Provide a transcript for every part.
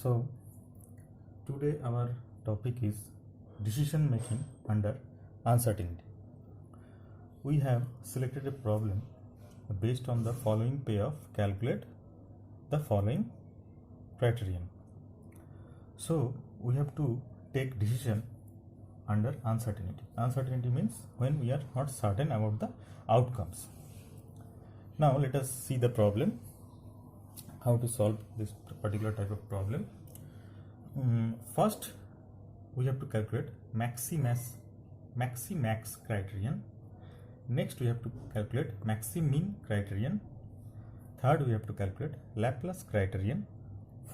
So today our topic is decision making under uncertainty. We have selected a problem based on the following payoff. Calculate the following criterion. So we have to take decision under uncertainty. Uncertainty means when we are not certain about the outcomes. Now let us see the problem, how to solve this particular type of problem. First we have to calculate maximax criterion. Next we have to calculate maximin criterion. Third we have to calculate Laplace criterion.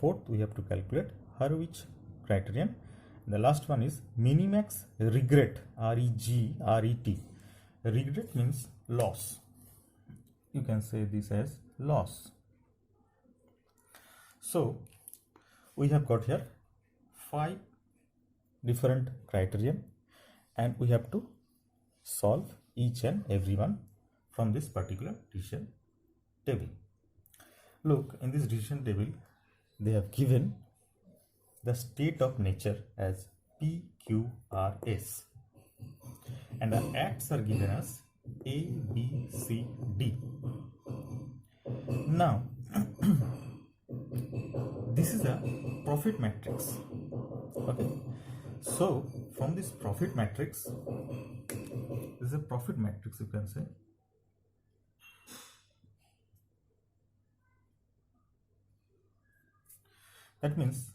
Fourth we have to calculate Hurwitz criterion. The last one is minimax regret, R-E-G-R-E-T. Regret means loss. You can say this as loss. So we have got here 5 different criterion and we have to solve each and every one from this particular decision table. Look, in this decision table they have given the state of nature as P, Q, R, S and the acts are given as A, B, C, D. Now this is a profit matrix. Okay, so from this profit matrix, this is a profit matrix, you can say. That means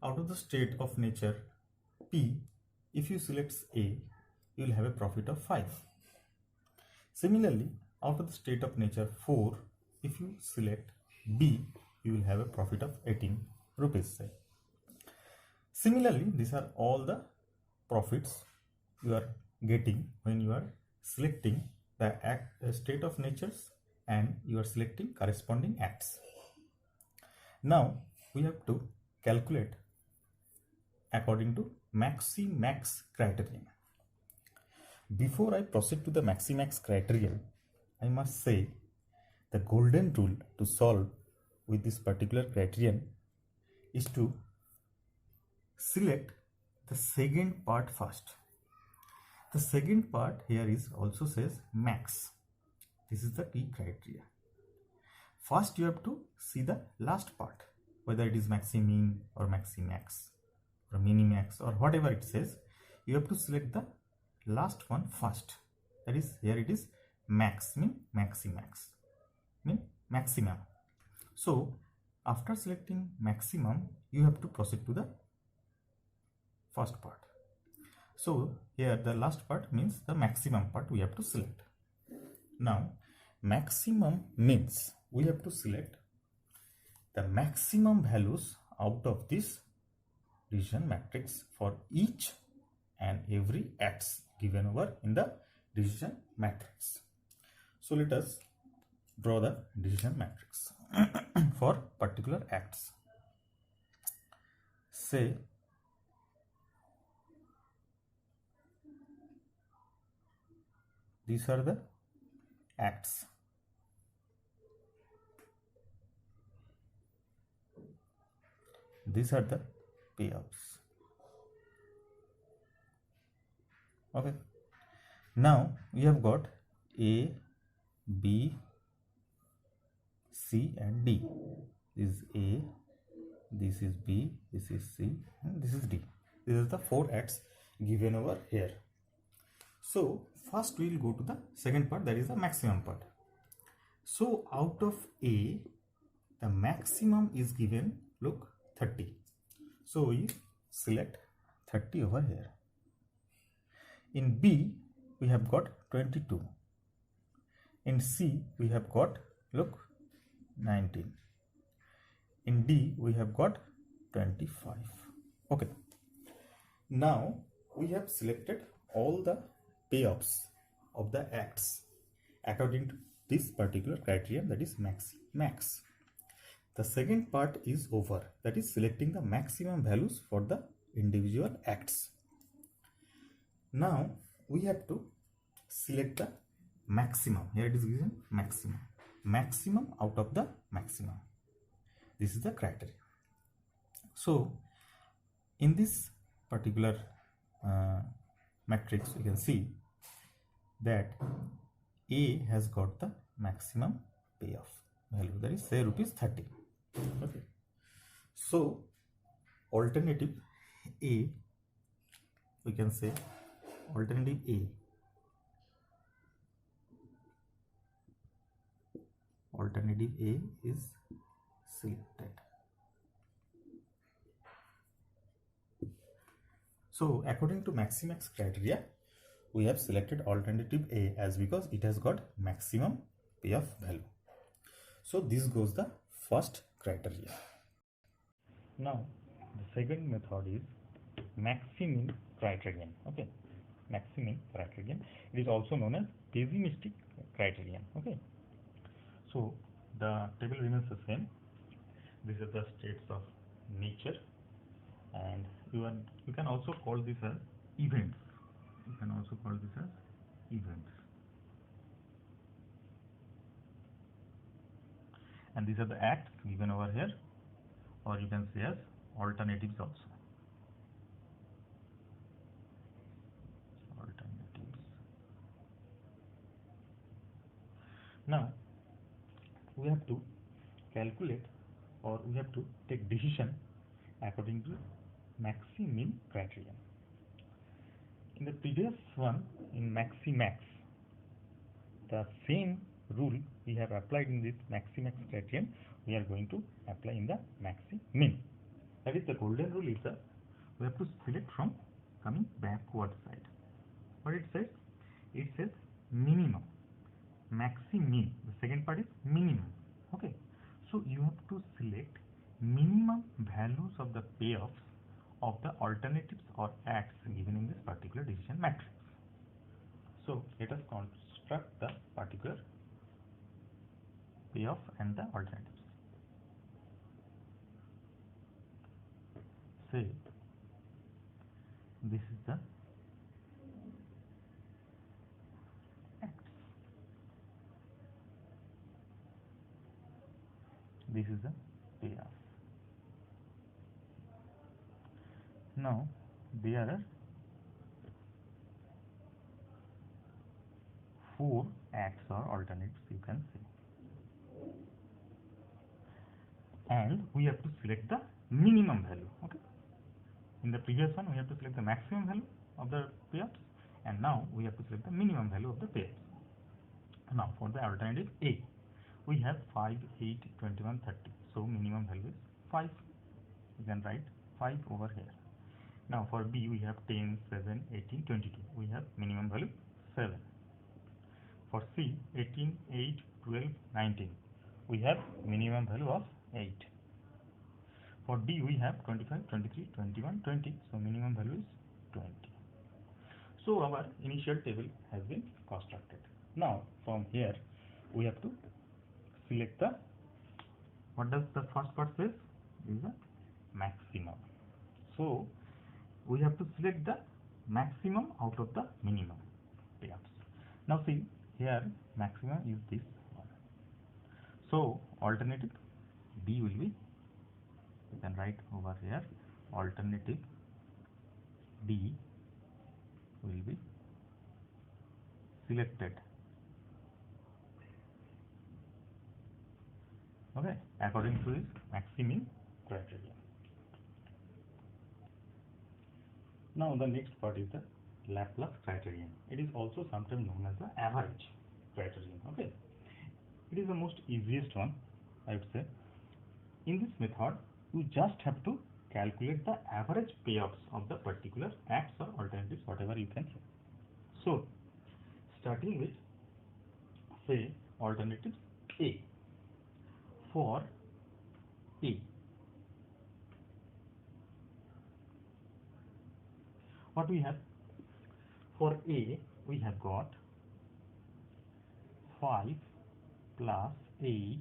out of the state of nature P, if you select A, you will have a profit of 5. Similarly, out of the state of nature 4, if you select B, you will have a profit of 18 rupees. Say. Similarly, these are all the profits you are getting when you are selecting the state of natures and you are selecting corresponding acts. Now we have to calculate according to maximax criterion. Before I proceed to the maximax criterion, I must say the golden rule to solve with this particular criterion is to select the second part first. The second part here is also says max. This is the key criteria. First you have to see the last part, whether it is maximin or maximax or minimax or whatever it says. You have to select the last one first. That is, here it is max, mean maximax, mean maximum. So after selecting maximum, you have to proceed to the first part. So here the last part means the maximum part we have to select. Now maximum means we have to select the maximum values out of this decision matrix for each and every acts given over in the decision matrix. So let us draw the decision matrix for particular acts. Say these are the acts. These are the payoffs. Okay. Now we have got A, B, C and D. This is A, this is B, this is C and this is D. These are the 4 acts given over here. So first we will go to the second part, that is the maximum part. So out of A, the maximum is given, look, 30. So we select 30 over here. In B we have got 22. In C we have got, look, 19. In D we have got 25. Okay. Now we have selected all the payoffs of the acts according to this particular criterion, that is max. The second part is over, that is selecting the maximum values for the individual acts. Now we have to select the maximum. Here it is given maximum out of the maximum. This is the criteria. So in this particular matrix, you can see that A has got the maximum payoff value, that is say rupees 30. Okay. So alternative A, we can say alternative A is selected. So according to Maximax criteria, we have selected alternative A as because it has got maximum payoff value. So this goes the first criteria. Now the second method is Maximin criterion. Okay, Maximin criterion. It is also known as pessimistic criterion. Okay, so the table remains the same. These are the states of nature, and you can also call this as events. You can also call this as events. And these are the acts given over here, or you can say as alternatives also. Alternatives. Now we have to calculate, or we have to take decision according to Maximin criterion. In the previous one, in Maximax, the same rule we have applied in this Maximax criterion, we are going to apply in the Maximin. That is, the golden rule is that we have to select from coming backward side. What it says? It says minimum, Maximin. The second part is minimum. Okay, so you have to select minimum values of the payoffs of the alternatives or acts given in this particular decision matrix. So let us construct the particular payoff and the alternatives. Say this is the acts, this is the payoff. Now there are 4 acts or alternatives, you can say, and we have to select the minimum value. Okay, in the previous one we have to select the maximum value of the payoffs, and now we have to select the minimum value of the payoffs. Now for the alternative A, we have 5, 8, 21, 30. So minimum value is 5. You can write 5 over here. Now for B, we have 10, 7, 18, 22. We have minimum value 7. For C, 18, 8, 12, 19. We have minimum value of 8. For D, we have 25, 23, 21, 20. So minimum value is 20. So our initial table has been constructed. Now from here, we have to select the, what does the first part says? Is the maximum. So we have to select the maximum out of the minimum payoffs. Now see here, maximum is this one. So alternative B will be, you can write over here, alternative B will be selected. Okay, according to this Maximin criteria. Now the next part is the Laplace criterion. It is also sometimes known as the average criterion. Okay, it is the most easiest one, I would say. In this method, you just have to calculate the average payoffs of the particular acts or alternatives, whatever you can say. So starting with, say, alternatives A. For A, what we have? For A, we have got 5 plus 8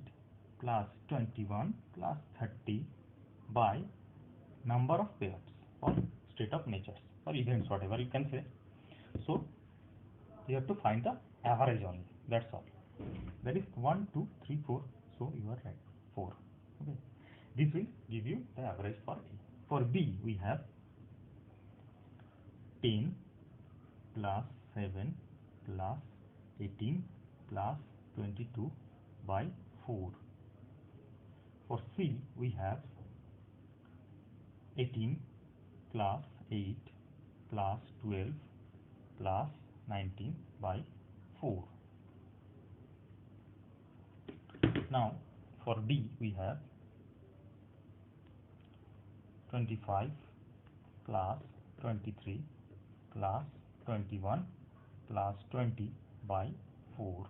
plus 21 plus 30 by number of payoffs or state of natures or events, whatever you can say. So you have to find the average only, that's all. That is 1, 2, 3, 4. So you are right, 4. Okay. This will give you the average for A. For B, we have 10 plus 7 plus 18 plus 22 by 4. For C, we have 18 plus 8 plus 12 plus 19 by 4. Now, for D, we have 25 plus 23 plus 21 plus 20 by 4.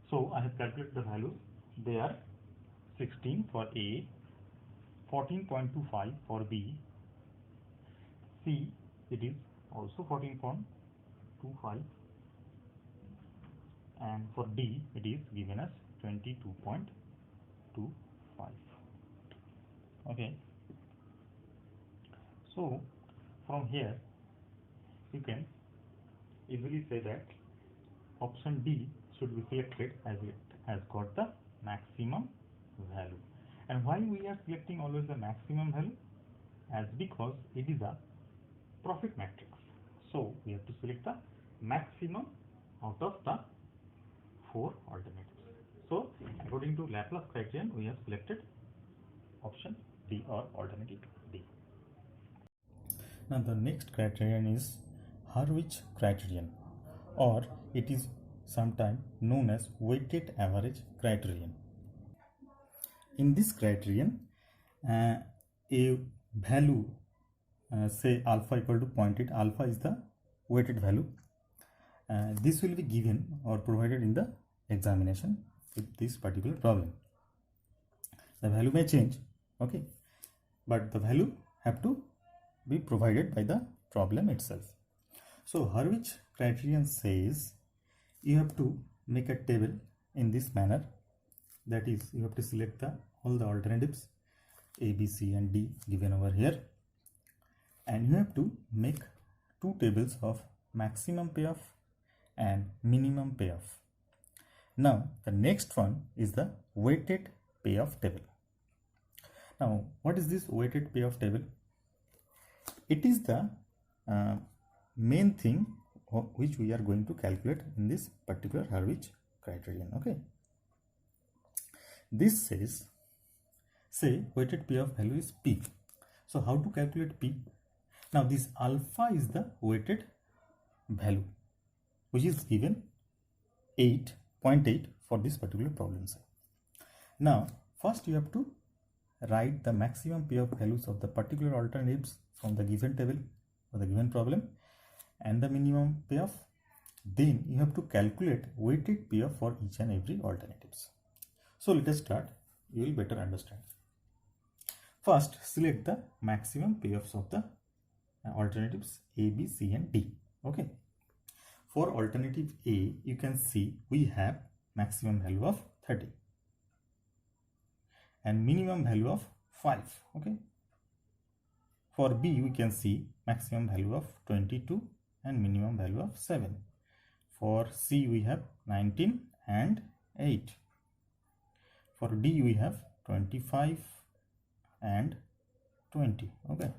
So I have calculated the values. They are 16 for A, 14.25 for B, C it is also 14.25, and for D it is given as 22.25. Okay. So from here you can easily say that option D should be selected as it has got the maximum value. And why we are selecting always the maximum value? As because it is a profit matrix. So we have to select the maximum out of the 4 alternatives. So according to Laplace criterion, we have selected option D or alternative D. Now the next criterion is Hurwitz criterion, or it is sometimes known as weighted average criterion. In this criterion, a value say alpha equal to 0.8, alpha is the weighted value. This will be given or provided in the examination with this particular problem. The value may change, okay, but the value have to be provided by the problem itself. So Hurwitz criterion says you have to make a table in this manner. That is, you have to select all the alternatives A, B, C and D given over here, and you have to make 2 tables of maximum payoff and minimum payoff. Now the next one is the weighted payoff table. Now what is this weighted payoff table? It is the main thing which we are going to calculate in this particular Hurwitz criterion. Okay, this says, say weighted payoff value is P. So how to calculate P? Now this alpha is the weighted value which is given 8.8 for this particular problem set. Now first you have to write the maximum payoff values of the particular alternatives from the given table or the given problem and the minimum payoff. Then you have to calculate weighted payoff for each and every alternatives. So let us start. You will better understand. First select the maximum payoffs of the alternatives A, B, C and D. Okay. For alternative A, you can see we have maximum value of 30 and minimum value of 5. Okay. For B, we can see maximum value of 22 and minimum value of 7. For C, we have 19 and 8. For D, we have 25 and 20. Okay.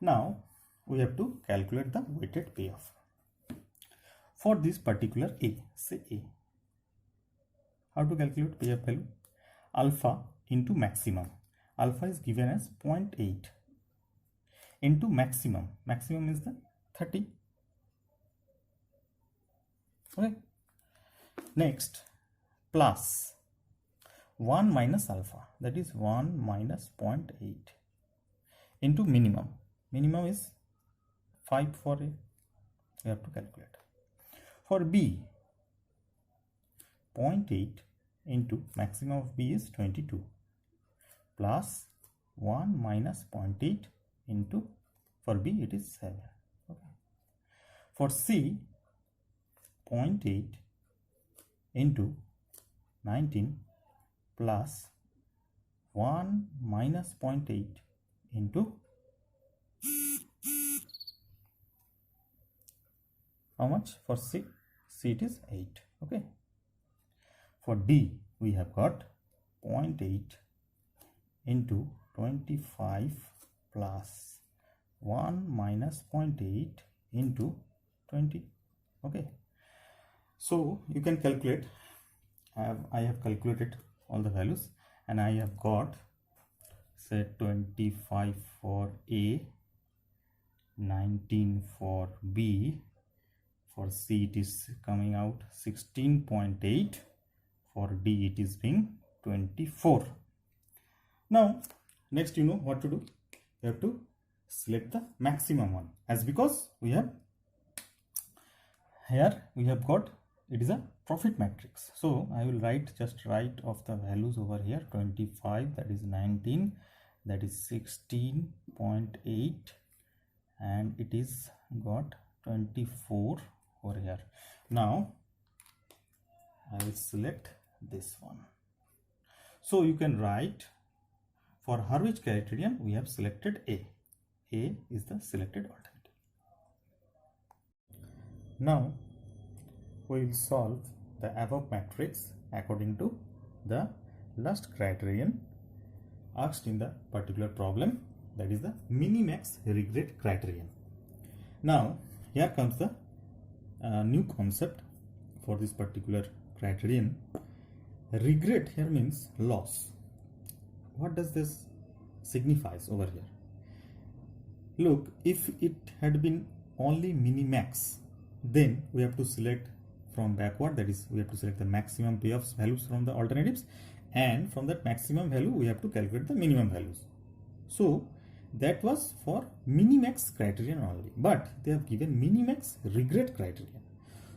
Now we have to calculate the weighted payoff. For this particular A, say A, how to calculate payoff value? Alpha into maximum. Alpha is given as 0.8 into maximum. Maximum is the 30. Okay. Next, plus 1 minus alpha, that is 1 minus 0.8 into minimum. Minimum is 5 for A. You have to calculate. For B, 0.8 into maximum of B is 22 plus 1 minus 0.8 into, for B it is 7. Okay. For C, 0.8 into 19 plus 1 minus 0.8 into how much? For C, it is 8. Okay. For D, we have got 0.8 into 25 plus 1 minus 0.8 into 20. Okay, so you can calculate. I have calculated all the values and I have got, say, 25 for A, 19 for B, for C it is coming out 16.8, for D it is being 24. Now next, you know what to do. You have to select the maximum one, as because we have here we have got, it is a profit matrix. So I will just write of the values over here. 25, that is 19, that is 16.8, and it is got 24 over here. Now I will select this one. So you can write, for Hurwitz criterion we have selected A. A is the selected alternative. Now we will solve the above matrix according to the last criterion asked in the particular problem, that is the minimax regret criterion. Now here comes the new concept for this particular criterion. Regret here means loss. What does this signifies over here? Look, if it had been only minimax, then we have to select from backward, that is we have to select the maximum payoffs values from the alternatives, and from that maximum value we have to calculate the minimum values. So that was for minimax criterion only, but they have given minimax regret criterion,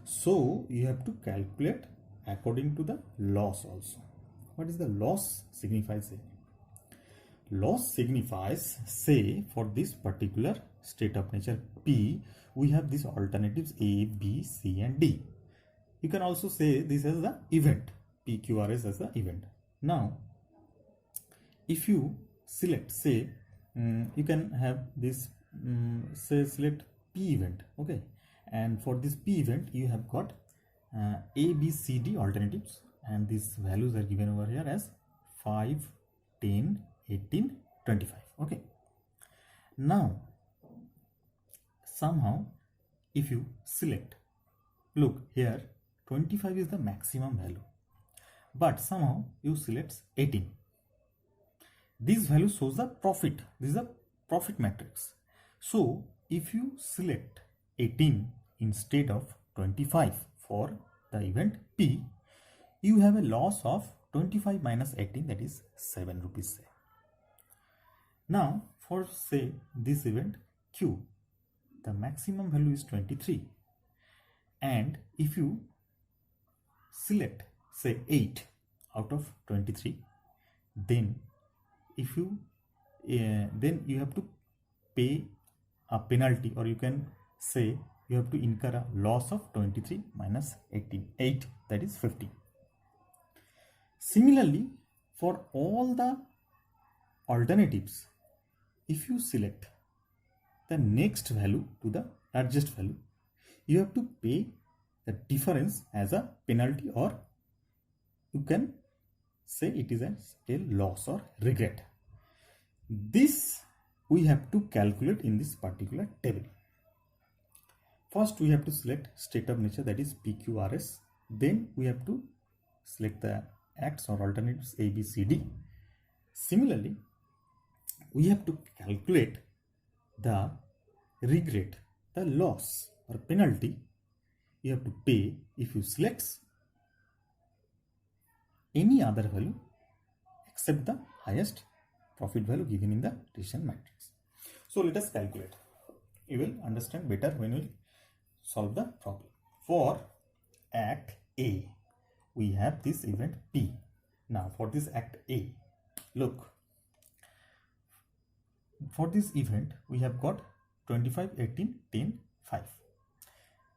so you have to calculate according to the loss also. What is the loss signifies here? Loss signifies, say, for this particular state of nature P, we have these alternatives A, B, C and D. You can also say this as the event, PQRS as the event. Now if you select, say, you can have this, say, select P event, okay, and for this P event you have got A, B, C, D alternatives, and these values are given over here as 5, 10, 18, 25. Okay, now somehow if you select, look here, 25 is the maximum value, but somehow you select 18. This value shows the profit. This is a profit matrix. So if you select 18 instead of 25 for the event P, you have a loss of 25 minus 18, that is 7 rupees. Now for, say, this event Q, the maximum value is 23, and if you select, say, 8 out of 23, then if you then you have to pay a penalty, or you can say you have to incur a loss of 23 minus 18, 8, that is 50. Similarly, for all the alternatives, if you select the next value to the largest value, you have to pay the difference as a penalty, or you can say it is as a loss or regret. This we have to calculate in this particular table. First we have to select state of nature, that is PQRS. Then we have to select the acts or alternatives A, B, C, D. Similarly, we have to calculate the regret, the loss or penalty you have to pay if you select any other value except the highest profit value given in the decision matrix. So let us calculate. You will understand better when we solve the problem. For act A, we have this event P. Now for this act A, look, for this event we have got 25, 18, 10, 5.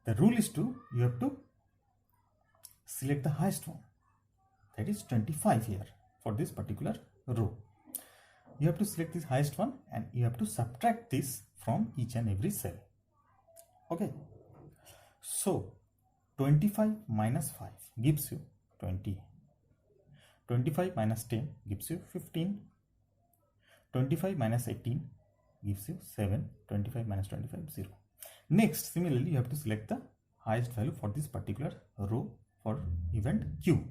The rule is you have to select the highest one, that is 25 here for this particular row. You have to select this highest one and you have to subtract this from each and every cell. Okay, so 25 minus 5 gives you 20. 25 minus 10 gives you 15. 25 minus 18 gives you 7. 25 minus 25, 0. Next, similarly, you have to select the highest value for this particular row for event Q.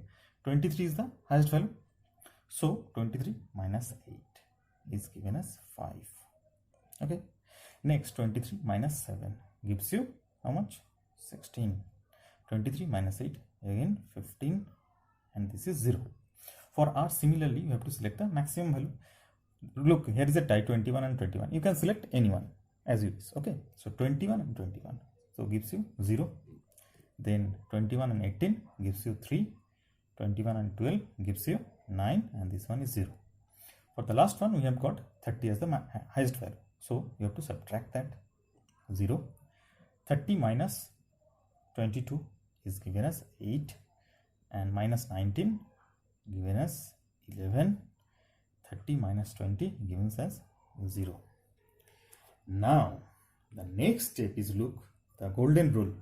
23 is the highest value. So 23 minus 8 is given as 5. Okay. Next, 23 minus 7 gives you how much? 16. 23 minus 8 again 15, and this is 0. For R, similarly, you have to select the maximum value. Look, here is a tie, 21 and 21. You can select anyone as you wish. Okay. So 21 and 21. So gives you 0. Then 21 and 18 gives you 3. 21 and 12 gives you 9, and this one is 0. For the last one, we have got 30 as the highest value. So you have to subtract that 0. 30 minus 22 is given as 8, and minus 19 given as 11. 30 minus 20 given as 0. Now the next step is, look, the golden rule.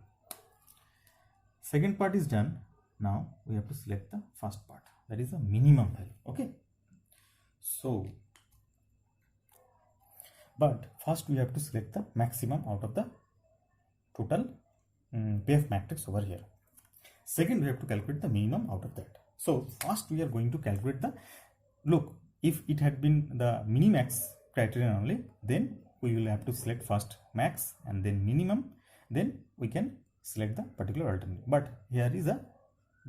Second part is done. Now we have to select the first part, that is the minimum value. Okay. So, but first we have to select the maximum out of the total PF matrix over here. Second, we have to calculate the minimum out of that. So first we are going to calculate the, look, if it had been the minimax criterion only, then we will have to select first max and then minimum, then we can select the particular alternative. But here is a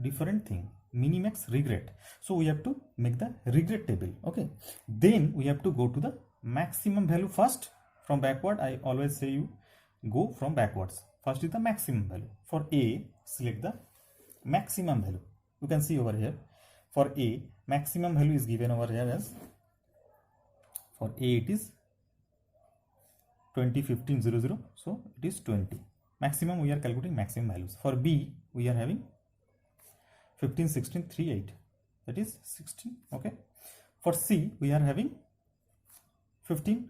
different thing, minimax regret. So we have to make the regret table. Okay. Then we have to go to the maximum value first from backward. I always say you go from backwards. First is the maximum value. For A, select the maximum value. You can see over here. For A, maximum value is given over here as, for A it is 20, 15, 0, 0. So it is 20. Maximum, we are calculating maximum values. For B, we are having 15, 16, 3, 8. That is 16. Okay. For C, we are having 15.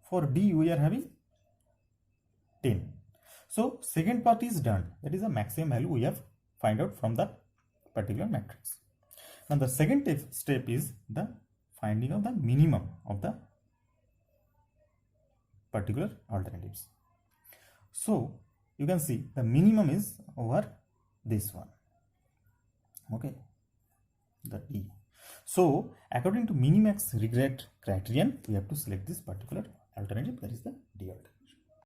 For D, we are having 10. So second part is done. That is the maximum value we have find out from the particular matrix. Now the second step is the finding of the minimum of the particular alternatives. So you can see the minimum is over this one. Okay, the E. So according to minimax regret criterion, we have to select this particular alternative, that is the D alternative.